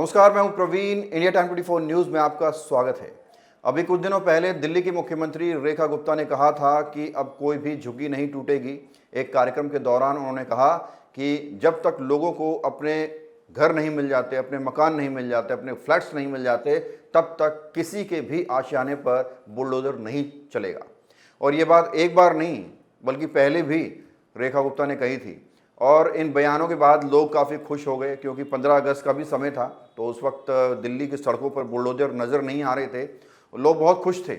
नमस्कार, मैं हूं प्रवीण। इंडिया टाइम 24 न्यूज़ में आपका स्वागत है। अभी कुछ दिनों पहले दिल्ली की मुख्यमंत्री रेखा गुप्ता ने कहा था कि अब कोई भी झुग्गी नहीं टूटेगी। एक कार्यक्रम के दौरान उन्होंने कहा कि जब तक लोगों को अपने घर नहीं मिल जाते, अपने मकान नहीं मिल जाते, अपने फ्लैट्स नहीं मिल जाते, तब तक किसी के भी आशियाने पर बुलडोज़र नहीं चलेगा। और ये बात एक बार नहीं बल्कि पहले भी रेखा गुप्ता ने कही थी। और इन बयानों के बाद लोग काफ़ी खुश हो गए, क्योंकि 15 अगस्त का भी समय था, तो उस वक्त दिल्ली की सड़कों पर बुलडोज़र नज़र नहीं आ रहे थे। लोग बहुत खुश थे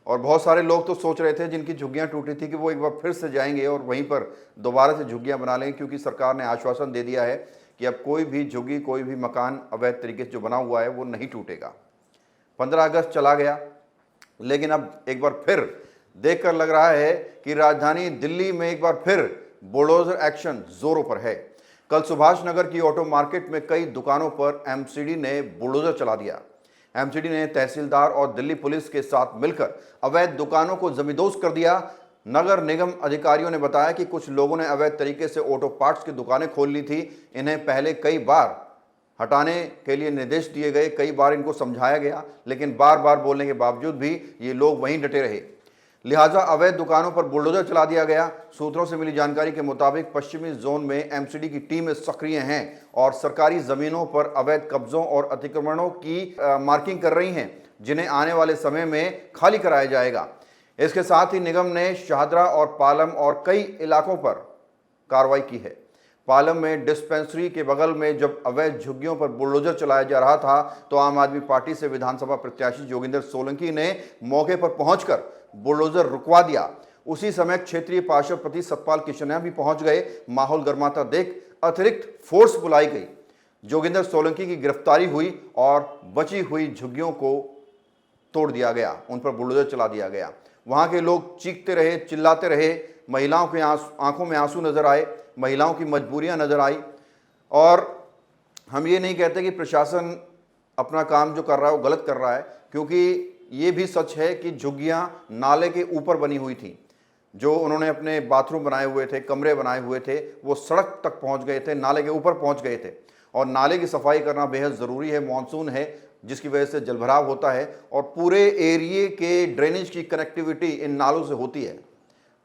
और बहुत सारे लोग तो सोच रहे थे जिनकी झुग्गियां टूटी थी कि वो एक बार फिर से जाएंगे और वहीं पर दोबारा से झुग्गियां बना लेंगे, क्योंकि सरकार ने आश्वासन दे दिया है कि अब कोई भी झुग्गी, कोई भी मकान अवैध तरीके से जो बना हुआ है वो नहीं टूटेगा। 15 अगस्त चला गया, लेकिन अब एक बार फिर देखकर लग रहा है कि राजधानी दिल्ली में एक बार फिर बुलडोजर एक्शन जोरों पर है। कल सुभाष नगर की ऑटो मार्केट में कई दुकानों पर एमसीडी ने बुलडोजर चला दिया। एमसीडी ने तहसीलदार और दिल्ली पुलिस के साथ मिलकर अवैध दुकानों को जमींदोज कर दिया। नगर निगम अधिकारियों ने बताया कि कुछ लोगों ने अवैध तरीके से ऑटो पार्ट्स की दुकानें खोल ली थी। इन्हें पहले कई बार हटाने के लिए निर्देश दिए गए, कई बार इनको समझाया गया, लेकिन बार बार बोलने के बावजूद भी ये लोग वहीं डटे रहे। लिहाजा अवैध दुकानों पर बुलडोजर चला दिया गया। सूत्रों से मिली जानकारी के मुताबिक पश्चिमी जोन में एमसीडी की टीमें सक्रिय हैं और सरकारी जमीनों पर अवैध कब्जों और अतिक्रमणों की मार्किंग कर रही हैं, जिन्हें आने वाले समय में खाली कराया जाएगा। इसके साथ ही निगम ने शाहदरा और पालम और कई इलाकों पर कार्रवाई की है। पालम में डिस्पेंसरी के बगल में जब अवैध झुग्गियों पर बुलडोजर चलाया जा रहा था, तो आम आदमी पार्टी से विधानसभा प्रत्याशी जोगिंदर सोलंकी ने मौके पर पहुंचकर बुलडोजर रुकवा दिया। उसी समय क्षेत्रीय पार्षद प्रति सतपाल किशनिया भी पहुंच गए। माहौल गर्माता देख अतिरिक्त फोर्स बुलाई गई। जोगिंदर सोलंकी की गिरफ्तारी हुई और बची हुई झुग्गियों को तोड़ दिया गया, उन पर बुलडोजर चला दिया गया। वहां के लोग चीखते रहे, चिल्लाते रहे। महिलाओं के आंखों में आंसू नजर आए, महिलाओं की मजबूरियां नजर आई। और हम ये नहीं कहते कि प्रशासन अपना काम जो कर रहा है वो गलत कर रहा है, क्योंकि ये भी सच है कि झुग्गियां नाले के ऊपर बनी हुई थी। जो उन्होंने अपने बाथरूम बनाए हुए थे, कमरे बनाए हुए थे, वो सड़क तक पहुंच गए थे, नाले के ऊपर पहुंच गए थे। और नाले की सफाई करना बेहद ज़रूरी है। मानसून है जिसकी वजह से जलभराव होता है और पूरे एरिए के ड्रेनेज की कनेक्टिविटी इन नालों से होती है।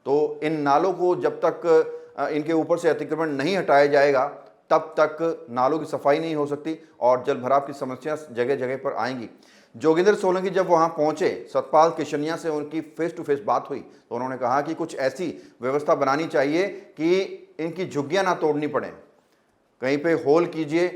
तो इन नालों को जब तक इनके ऊपर से अतिक्रमण नहीं हटाया जाएगा, तब तक नालों की सफाई नहीं हो सकती और जलभराव की समस्या जगह जगह पर आएंगी। जोगिंदर सोलंकी जब वहां पहुंचे, सतपाल किशनिया से उनकी फेस टू फेस बात हुई, तो उन्होंने कहा कि कुछ ऐसी व्यवस्था बनानी चाहिए कि इनकी झुग्गियां ना तोड़नी पड़े। कहीं पे होल कीजिए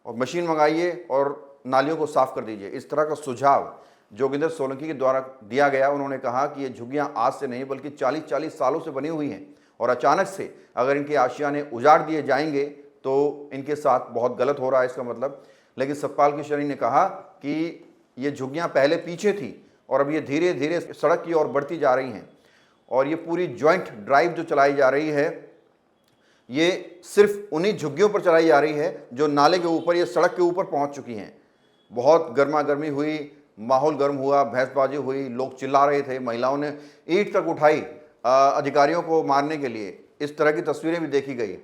और मशीन मंगाइए और नालियों को साफ कर दीजिए। इस तरह का सुझाव जोगिंदर सोलंकी के द्वारा दिया गया। उन्होंने कहा कि ये झुग्गियां आज से नहीं बल्कि 40-40 सालों से बनी हुई हैं और अचानक से अगर इनके आशियाने उजाड़ दिए जाएंगे तो इनके साथ बहुत गलत हो रहा है इसका मतलब। लेकिन सतपाल किशनिया ने कहा कि ये झुग्गियां पहले पीछे थी और अब ये धीरे धीरे सड़क की ओर बढ़ती जा रही हैं। और ये पूरी जॉइंट ड्राइव जो चलाई जा रही है, ये सिर्फ उन्हीं झुग्गियों पर चलाई जा रही है जो नाले के ऊपर, ये सड़क के ऊपर पहुंच चुकी हैं। बहुत गर्मा गर्मी हुई, माहौल गर्म हुआ, बहसबाजी हुई, लोग चिल्ला रहे थे, महिलाओं ने ईंट तक उठाई अधिकारियों को मारने के लिए। इस तरह की तस्वीरें भी देखी गई।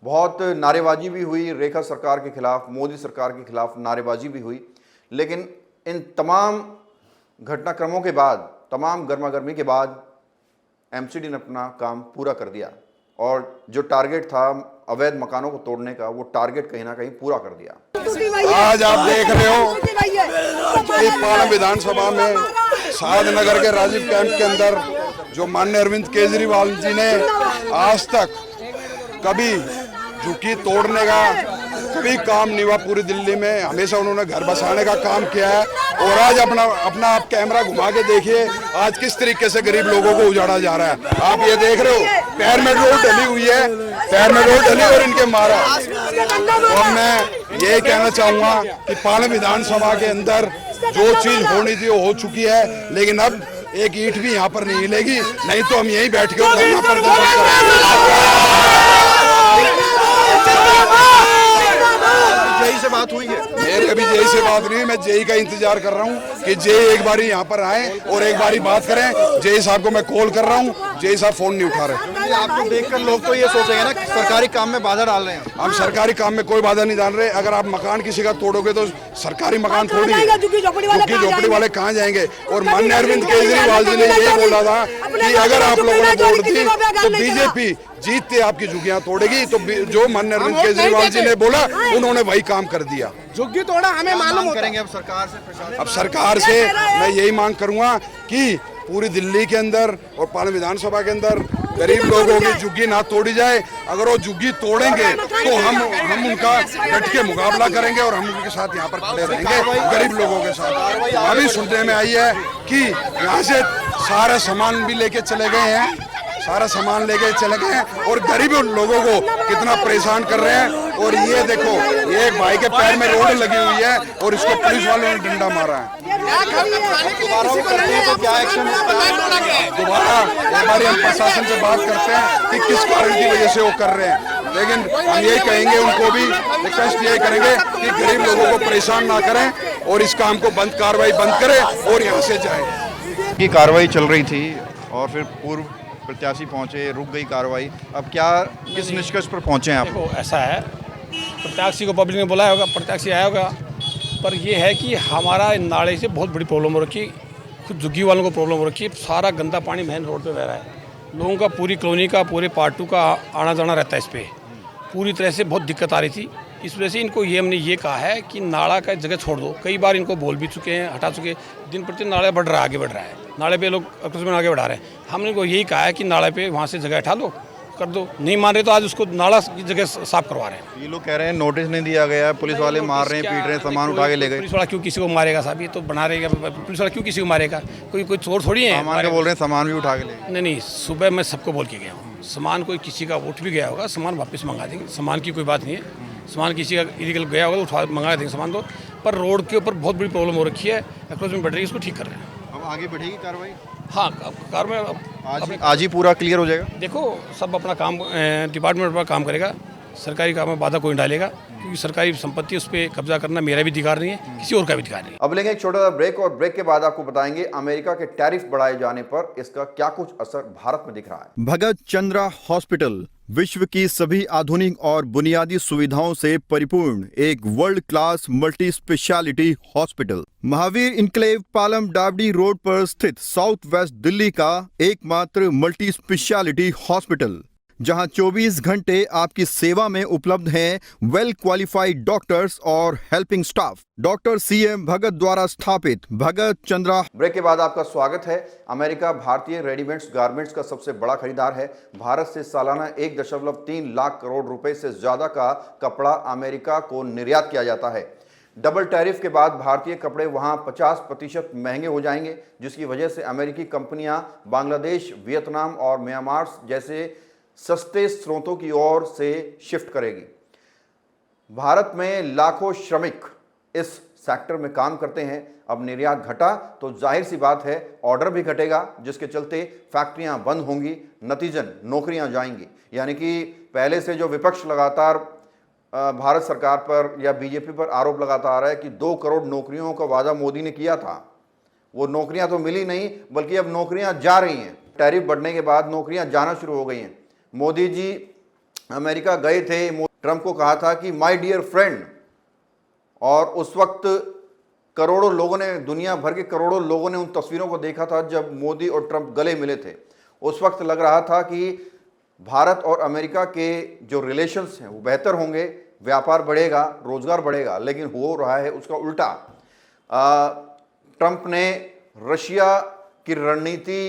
बहुत नारेबाजी भी हुई रेखा सरकार के खिलाफ, मोदी सरकार के खिलाफ नारेबाजी भी हुई। लेकिन इन तमाम घटनाक्रमों के बाद, तमाम गर्मागर्मी के बाद एमसीडी ने अपना काम पूरा कर दिया और जो टारगेट था अवैध मकानों को तोड़ने का, वो टारगेट कहीं ना कहीं पूरा कर दिया। आज आप देख रहे हो कि पालम विधानसभा में शाहदनगर के राजीव कैंप के अंदर जो माननीय अरविंद केजरीवाल जी ने आज तक कभी झुग्गी तोड़ने का कभी काम नहीं हुआ पूरी दिल्ली में, हमेशा उन्होंने घर बसाने का काम किया है। और आज अपना आप कैमरा घुमा के देखिए आज किस तरीके से गरीब लोगों को उजाड़ा जा रहा है। आप ये देख रहे हो पैर में रोड डली हुई है, पैर में रोड डली और इनके मारा। और मैं ये कहना चाहूंगा कि पालम विधानसभा के अंदर जो चीज होनी थी वो हो चुकी है, लेकिन अब एक ईंट भी यहाँ पर नहीं हिलेगी, नहीं तो हम यहीं बैठ के धरना प्रदर्शन यही से बात हुई है, मेरे अभी यही से बात बात नहीं है, मैं जेई का इंतजार कर रहा हूँ कि जेई एक बारी यहाँ पर आए और एक बारी बात करें। जेई साहब को मैं कॉल कर रहा हूँ, जेई साहब फोन नहीं उठा रहे। आपको देखकर लोग तो ये सोचेंगे ना कि सरकारी काम में बाधा डाल रहे हैं। हम सरकारी काम में कोई बाधा नहीं डाल रहे। अगर आप मकान किसी का तोड़ोगे तो सरकारी मकान थोड़ी है, झुग्गी झोपड़ी वाले कहाँ जाएंगे। और माननीय अरविंद केजरीवाल जी ने ये बोला था कि अगर आप लोगों ने वोट दी तो बीजेपी जीतते आपकी झुग्गियां तोड़ेगी। तो जो माननीय अरविंद केजरीवाल जी ने बोला उन्होंने वही काम कर दिया। झुग्गी तोड़ा हमें मालूम करेंगे अब सरकार से। अब सरकार से मैं यही मांग करूंगा कि पूरी दिल्ली के अंदर और पार्लियामेंट विधानसभा के अंदर गरीब लोगों की झुग्गी ना तोड़ी जाए। अगर वो झुग्गी तोड़ेंगे तो हम उनका डट के मुकाबला करेंगे और हम उनके साथ यहाँ पर खड़े रहेंगे, गरीब लोगों के साथ। अभी सुनने में आई है कि यहाँ से सारा सामान भी लेके चले गए हैं, सारा सामान लेके चले गए हैं और गरीब लोगों को कितना परेशान कर रहे हैं। और ये देखो, ये एक भाई के पैर में रोड लगी हुई है और इसको पुलिस वालों ने डंडा मारा है। दोबारा एक बार हम प्रशासन से बात करते हैं कि किस कारण की वजह से वो कर रहे हैं। लेकिन हम यही कहेंगे, उनको भी रिक्वेस्ट यही करेंगे कि गरीब लोगों को परेशान ना करें और इस काम को कार्रवाई बंद करें और यहाँ से जाए। की कार्रवाई चल रही थी और फिर पूर्व प्रत्याशी पहुंचे, रुक गई कार्रवाई। अब क्या किस निष्कर्ष पर पहुंचे हैं आप? देखो ऐसा है, प्रत्याशी को पब्लिक ने बुलाया होगा, प्रत्याशी आया होगा, पर यह है कि हमारा नाले से बहुत बड़ी प्रॉब्लम हो रखी, खुद झुग्गी वालों को प्रॉब्लम हो रखी है। सारा गंदा पानी मेन रोड पे बह रहा है, लोगों का पूरी कॉलोनी का पूरे पार्ट 2 का आना जाना रहता है। इस पर पूरी तरह से बहुत दिक्कत आ रही थी। इस वजह से इनको हमने ये कहा है कि नाला का जगह छोड़ दो। कई बार इनको बोल भी चुके हैं, हटा चुके हैं। दिन प्रतिदिन नाला बढ़ रहा है, आगे बढ़ रहा है। नाले पे लोग अक्सर आगे बढ़ा रहे हैं। हमने इनको यही कहा है कि नाले पे वहाँ से जगह हटा लो, कर दो। नहीं मान रहे तो आज उसको नाला की जगह साफ करवा रहे हैं। ये लोग कह रहे हैं नोटिस नहीं दिया गया, पुलिस वाले मार रहे हैं, पीट रहे हैं, सामान उठा के ले गए। पुलिस वाला क्यों किसी को मारेगा साहब? ये तो बना रहेगा, पुलिस वाला क्यों किसी को मारेगा? कोई चोर थोड़ी है। सामान के बोल रहे हैं, सामान भी उठा के ले। नहीं, सुबह मैं सबको बोल के गया हूँ, सामान कोई किसी का उठ भी गया होगा, सामान वापस मंगा देंगे। सामान की कोई बात नहीं है। सामान किसी का इलीगल गया होगा तो उठा मंगा देंगे सामान। तो पर रोड के ऊपर बहुत बड़ी प्रॉब्लम हो रखी है, अप्रोचमेंट बढ़ रही है, इसको ठीक कर रहे हैं। अब आगे बढ़ेगी कार्रवाई? हाँ, कार्रवाई आज ही पूरा क्लियर हो जाएगा। देखो, सब अपना काम, डिपार्टमेंट अपना काम करेगा। सरकारी काम में बाधा कोई नहीं डालेगा, क्योंकि सरकारी संपत्ति उस पर कब्जा करना मेरा भी अधिकार नहीं है, किसी और का भी अधिकार नहीं है। अब लेंगे एक छोटा सा ब्रेक और ब्रेक के बाद आपको बताएंगे अमेरिका के टैरिफ बढ़ाए जाने पर इसका क्या कुछ असर भारत में दिख रहा है। भगत चंद्रा हॉस्पिटल विश्व की सभी आधुनिक और बुनियादी सुविधाओं से परिपूर्ण एक world class multi speciality hospital, Mahavir enclave Palam डावडी रोड पर स्थित साउथ वेस्ट दिल्ली का एकमात्र मल्टी स्पेशलिटी हॉस्पिटल, जहां 24 घंटे आपकी सेवा में उपलब्ध हैं वेल क्वालिफाइड डॉक्टर्स और हेल्पिंग स्टाफ। डॉक्टर CM भगत द्वारा स्थापित भगत चंद्रा। ब्रेक के बाद आपका स्वागत है। अमेरिका भारतीय रेडीमेड्स गारमेंट्स का सबसे बड़ा खरीदार है। भारत से सालाना 1.3 लाख करोड़ रुपए से ज्यादा का कपड़ा अमेरिका को निर्यात किया जाता है। डबल टैरिफ के बाद भारतीय कपड़े वहां 50% महंगे हो जाएंगे, जिसकी वजह से अमेरिकी कंपनियां बांग्लादेश, वियतनाम और म्यांमार जैसे सस्ते स्रोतों की ओर से शिफ्ट करेगी। भारत में लाखों श्रमिक इस सेक्टर में काम करते हैं। अब निर्यात घटा तो जाहिर सी बात है ऑर्डर भी घटेगा, जिसके चलते फैक्ट्रियां बंद होंगी, नतीजन नौकरियां जाएंगी। यानी कि पहले से जो विपक्ष लगातार भारत सरकार पर या बीजेपी पर आरोप लगाता आ रहा है कि 2 करोड़ नौकरियों का वादा मोदी ने किया था, वो नौकरियां तो मिली नहीं, बल्कि अब नौकरियां जा रही हैं। टैरिफ बढ़ने के बाद नौकरियां जाना शुरू हो गई हैं। मोदी जी अमेरिका गए थे, ट्रंप को कहा था कि माय डियर फ्रेंड, और उस वक्त करोड़ों लोगों ने, दुनिया भर के करोड़ों लोगों ने उन तस्वीरों को देखा था जब मोदी और ट्रंप गले मिले थे। उस वक्त लग रहा था कि भारत और अमेरिका के जो रिलेशंस हैं वो बेहतर होंगे, व्यापार बढ़ेगा, रोजगार बढ़ेगा, लेकिन हो रहा है उसका उल्टा। ट्रंप ने रशिया की रणनीति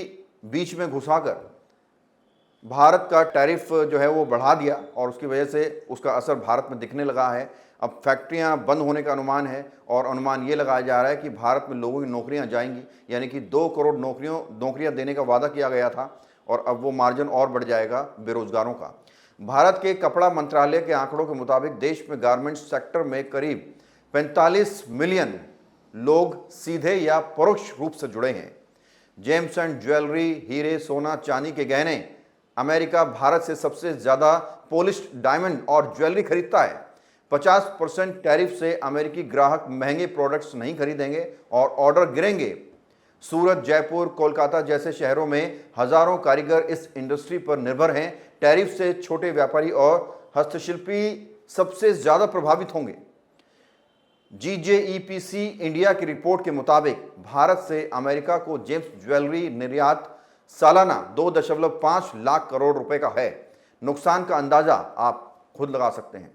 बीच में घुसाकर भारत का टैरिफ जो है वो बढ़ा दिया और उसकी वजह से उसका असर भारत में दिखने लगा है। अब फैक्ट्रियां बंद होने का अनुमान है और अनुमान ये लगाया जा रहा है कि भारत में लोगों की नौकरियां जाएंगी, यानी कि 2 करोड़ नौकरियां देने का वादा किया गया था और अब वो मार्जिन और बढ़ जाएगा बेरोजगारों का। भारत के कपड़ा मंत्रालय के आंकड़ों के मुताबिक देश में गारमेंट्स सेक्टर में करीब 45 मिलियन लोग सीधे या परोक्ष रूप से जुड़े हैं। जेम्स एंड ज्वेलरी, हीरे, सोना, चांदी के गहने, अमेरिका भारत से सबसे ज़्यादा पॉलिश्ड डायमंड और ज्वेलरी खरीदता है। 50% टैरिफ से अमेरिकी ग्राहक महंगे प्रोडक्ट्स नहीं खरीदेंगे और ऑर्डर गिरेंगे। सूरत, जयपुर, कोलकाता जैसे शहरों में हजारों कारीगर इस इंडस्ट्री पर निर्भर हैं। टैरिफ से छोटे व्यापारी और हस्तशिल्पी सबसे ज्यादा प्रभावित होंगे। GJEPC इंडिया की रिपोर्ट के मुताबिक भारत से अमेरिका को जेम्स ज्वेलरी निर्यात सालाना 2.5 लाख करोड़ रुपए का है। नुकसान का अंदाजा आप खुद लगा सकते हैं।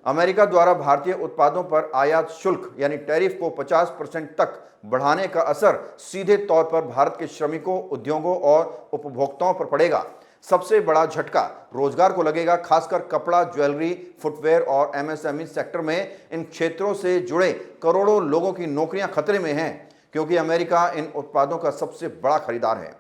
अमेरिका द्वारा भारतीय उत्पादों पर आयात शुल्क यानी टैरिफ को 50% तक बढ़ाने का असर सीधे तौर पर भारत के श्रमिकों, उद्योगों और उपभोक्ताओं पर पड़ेगा। सबसे बड़ा झटका रोजगार को लगेगा, खासकर कपड़ा, ज्वेलरी, फुटवेयर और MSME सेक्टर में। इन क्षेत्रों से जुड़े करोड़ों लोगों की नौकरियां खतरे में हैं, क्योंकि अमेरिका इन उत्पादों का सबसे बड़ा खरीदार है।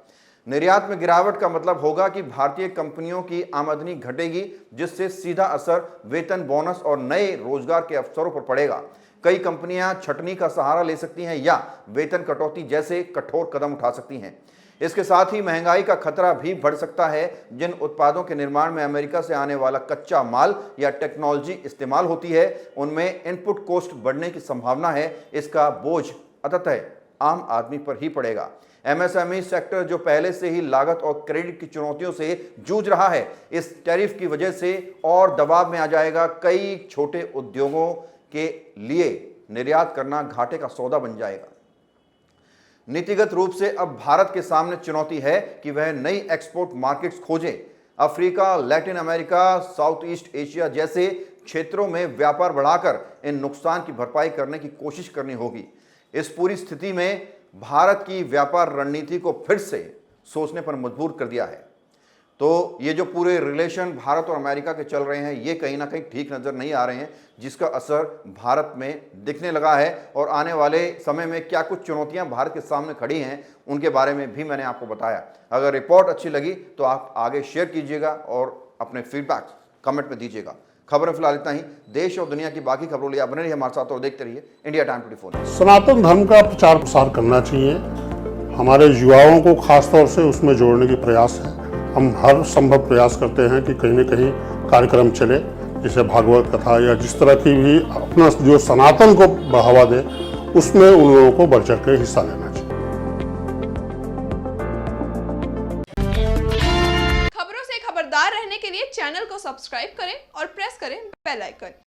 निर्यात में गिरावट का मतलब होगा कि भारतीय कंपनियों की आमदनी घटेगी, जिससे सीधा असर वेतन, बोनस और नए रोजगार के अवसरों पर पड़ेगा। कई कंपनियां छटनी का सहारा ले सकती हैं या वेतन कटौती जैसे कठोर कदम उठा सकती हैं। इसके साथ ही महंगाई का खतरा भी बढ़ सकता है। जिन उत्पादों के निर्माण में अमेरिका से आने वाला कच्चा माल या टेक्नोलॉजी इस्तेमाल होती है, उनमें इनपुट कॉस्ट बढ़ने की संभावना है। इसका बोझ अंततः आम आदमी पर ही पड़ेगा। MSME सेक्टर जो पहले से ही लागत और क्रेडिट की चुनौतियों से जूझ रहा है, इस टैरिफ की वजह से और दबाव में आ जाएगा। कई छोटे उद्योगों के लिए निर्यात करना घाटे का सौदा बन जाएगा। नीतिगत रूप से अब भारत के सामने चुनौती है कि वह नई एक्सपोर्ट मार्केट्स खोजे। Africa, Latin America, south east Asia जैसे क्षेत्रों में व्यापार बढ़ाकर इन नुकसान की भरपाई करने की कोशिश करनी होगी। इस पूरी स्थिति में भारत की व्यापार रणनीति को फिर से सोचने पर मजबूर कर दिया है। तो ये जो पूरे रिलेशन भारत और अमेरिका के चल रहे हैं, ये कहीं ना कहीं ठीक नज़र नहीं आ रहे हैं, जिसका असर भारत में दिखने लगा है। और आने वाले समय में क्या कुछ चुनौतियां भारत के सामने खड़ी हैं, उनके बारे में भी मैंने आपको बताया। अगर रिपोर्ट अच्छी लगी तो आप आगे शेयर कीजिएगा और अपने फीडबैक कमेंट में दीजिएगा। खबरें फिलहाल इतना ही। देश और दुनिया की बाकी खबरों लिए बने रहिए हमारे साथ और देखते रहिए इंडिया टाइम 24। सनातन धर्म का प्रचार प्रसार करना चाहिए। हमारे युवाओं को खास तौर से उसमें जोड़ने की प्रयास है। हम हर संभव प्रयास करते हैं कि कहीं न कहीं कार्यक्रम चले, जैसे भागवत कथा या जिस तरह की भी अपना जो सनातन को बढ़ावा दे, उसमें उन लोगों को बढ़ चढ़ के हिस्सा लेना चाहिए। खबरों से खबरदार रहने के लिए चैनल को सब्सक्राइब करें और प्रेस करें बेल आइकन।